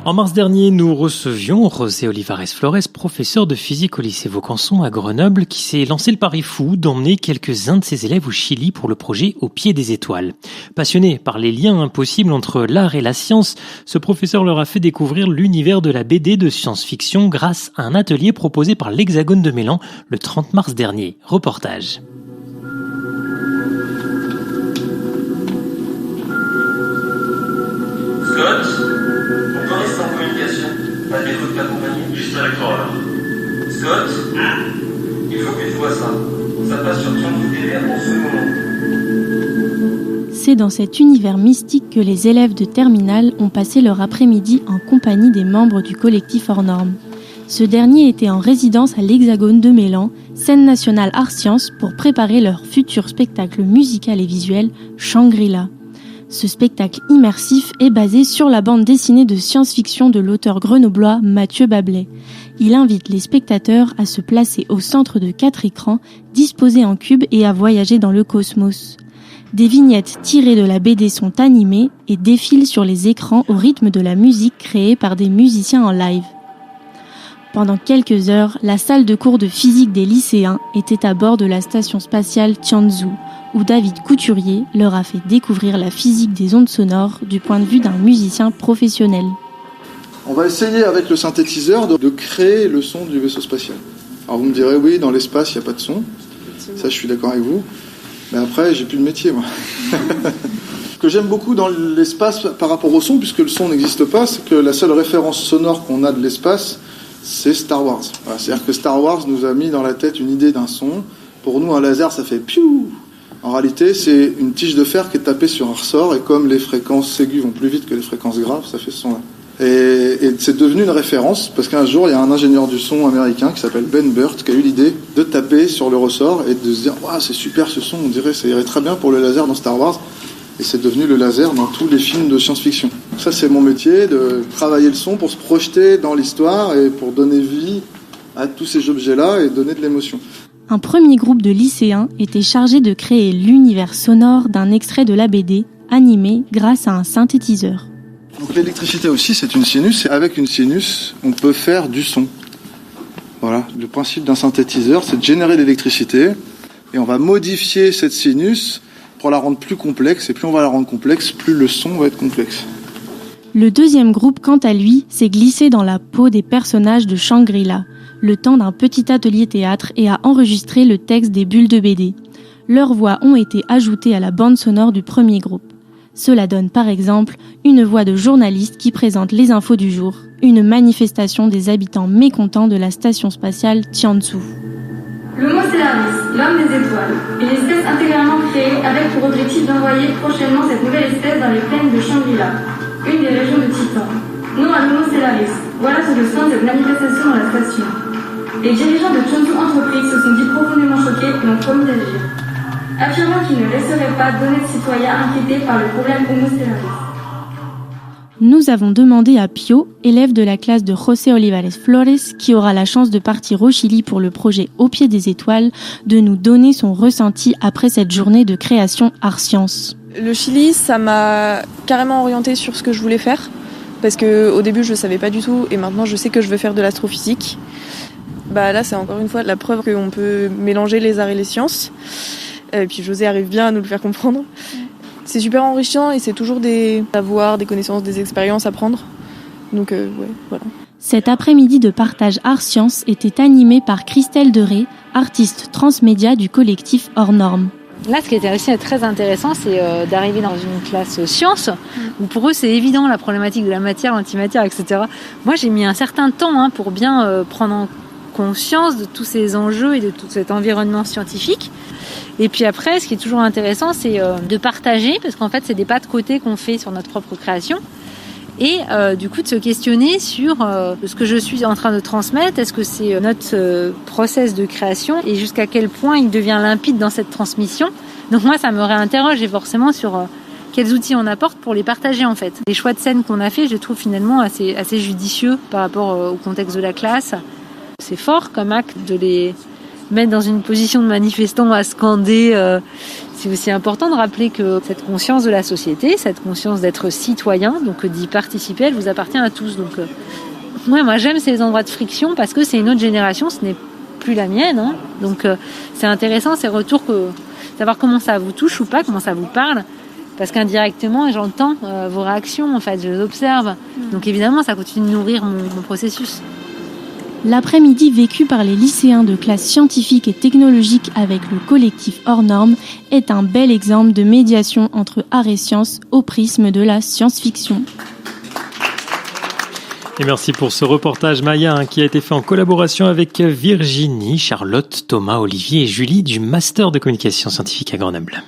En mars dernier, nous recevions José Olivares Flores, professeur de physique au lycée Vaucanson à Grenoble, qui s'est lancé le pari fou d'emmener quelques-uns de ses élèves au Chili pour le projet Au pied des étoiles. Passionné par les liens impossibles entre l'art et la science, ce professeur leur a fait découvrir l'univers de la BD de science-fiction grâce à un atelier proposé par l'Hexagone de Mélan le 30 mars dernier. Reportage. Scott, on peut rester en communication malgré toute la compagnie. Juste avec toi alors. Scott, il faut que tu vois ça. Ça passe sur Tianfu TV en ce moment. C'est dans cet univers mystique que les élèves de terminale ont passé leur après-midi en compagnie des membres du collectif Hors Normes. Ce dernier était en résidence à l'Hexagone de Mélan, scène nationale Art Sciences, pour préparer leur futur spectacle musical et visuel Shangri-La. Ce spectacle immersif est basé sur la bande dessinée de science-fiction de l'auteur grenoblois Mathieu Bablet. Il invite les spectateurs à se placer au centre de 4 écrans disposés en cubes et à voyager dans le cosmos. Des vignettes tirées de la BD sont animées et défilent sur les écrans au rythme de la musique créée par des musiciens en live. Pendant quelques heures, la salle de cours de physique des lycéens était à bord de la station spatiale Tianzhou, où David Couturier leur a fait découvrir la physique des ondes sonores du point de vue d'un musicien professionnel. On va essayer avec le synthétiseur de créer le son du vaisseau spatial. Alors vous me direz, oui, dans l'espace, il n'y a pas de son. Ça, je suis d'accord avec vous. Mais après, j'ai plus de métier, moi. Ce que j'aime beaucoup dans l'espace par rapport au son, puisque le son n'existe pas, c'est que la seule référence sonore qu'on a de l'espace, c'est Star Wars. Voilà, c'est-à-dire que Star Wars nous a mis dans la tête une idée d'un son. Pour nous, un laser, ça fait piou. En réalité, c'est une tige de fer qui est tapée sur un ressort, et comme les fréquences aiguës vont plus vite que les fréquences graves, ça fait ce son-là. Et c'est devenu une référence, parce qu'un jour, il y a un ingénieur du son américain qui s'appelle Ben Burt, qui a eu l'idée de taper sur le ressort et de se dire « Waouh, c'est super ce son, on dirait que ça irait très bien pour le laser dans Star Wars ». Et c'est devenu le laser dans tous les films de science-fiction. Ça, c'est mon métier, de travailler le son pour se projeter dans l'histoire et pour donner vie à tous ces objets-là et donner de l'émotion. Un premier groupe de lycéens était chargé de créer l'univers sonore d'un extrait de la BD, animé grâce à un synthétiseur. Donc l'électricité aussi, c'est une sinus, et avec une sinus, on peut faire du son. Voilà, le principe d'un synthétiseur, c'est de générer l'électricité, et on va modifier cette sinus pour la rendre plus complexe, et plus on va la rendre complexe, plus le son va être complexe. Le deuxième groupe, quant à lui, s'est glissé dans la peau des personnages de Shangri-La, le temps d'un petit atelier théâtre, et a enregistré le texte des bulles de BD. Leurs voix ont été ajoutées à la bande sonore du premier groupe. Cela donne par exemple une voix de journaliste qui présente les infos du jour, une manifestation des habitants mécontents de la station spatiale Tianzhou. L'Homo stellaris, l'homme des étoiles, une espèce intégralement créée avec pour objectif d'envoyer prochainement cette nouvelle espèce dans les plaines de Shangri-La, une des régions de Titan. Non à l'Homo stellaris, voilà ce que sent cette manifestation dans la station. Les dirigeants de Tianzhou Entreprises se sont dit profondément choqués et ont promis d'agir, affirmant qu'ils ne laisseraient pas d'honnêtes citoyens inquiétés par le problème Homo stellaris. Nous avons demandé à Pio, élève de la classe de José Olivares Flores, qui aura la chance de partir au Chili pour le projet Au pied des étoiles, de nous donner son ressenti après cette journée de création Art Sciences. Le Chili, ça m'a carrément orientée sur ce que je voulais faire, parce qu'au début je ne savais pas du tout, et maintenant je sais que je veux faire de l'astrophysique. Là, c'est encore une fois la preuve qu'on peut mélanger les arts et les sciences. Et puis José arrive bien à nous le faire comprendre. C'est super enrichissant et c'est toujours des savoirs, des connaissances, des expériences à prendre. Donc voilà. Cet après-midi de partage Art Sciences était animé par Christelle Deré, artiste transmédia du collectif Hors Normes. Là, ce qui était aussi très intéressant, c'est d'arriver dans une classe sciences, où pour eux, c'est évident, la problématique de la matière, l'antimatière, etc. Moi, j'ai mis un certain temps pour bien prendre en conscience de tous ces enjeux et de tout cet environnement scientifique. Et puis après, ce qui est toujours intéressant, c'est de partager, parce qu'en fait, c'est des pas de côté qu'on fait sur notre propre création. Et du coup, de se questionner sur ce que je suis en train de transmettre. Est-ce que c'est notre process de création et jusqu'à quel point il devient limpide dans cette transmission. Donc moi, ça me réinterroge et forcément sur quels outils on apporte pour les partager en fait. Les choix de scène qu'on a fait, je les trouve finalement assez judicieux par rapport au contexte de la classe. C'est fort comme acte de mettre dans une position de manifestant à scander. C'est aussi important de rappeler que cette conscience de la société, cette conscience d'être citoyen, donc d'y participer, elle vous appartient à tous. Donc, moi j'aime ces endroits de friction parce que c'est une autre génération, ce n'est plus la mienne. Hein. Donc c'est intéressant ces retours, savoir comment ça vous touche ou pas, comment ça vous parle. Parce qu'indirectement, j'entends vos réactions, en fait, je les observe. Donc évidemment, ça continue de nourrir mon processus. L'après-midi vécu par les lycéens de classe scientifique et technologique avec le collectif Hors Normes est un bel exemple de médiation entre art et sciences au prisme de la science-fiction. Et merci pour ce reportage, Maya, qui a été fait en collaboration avec Virginie, Charlotte, Thomas, Olivier et Julie du Master de communication scientifique à Grenoble.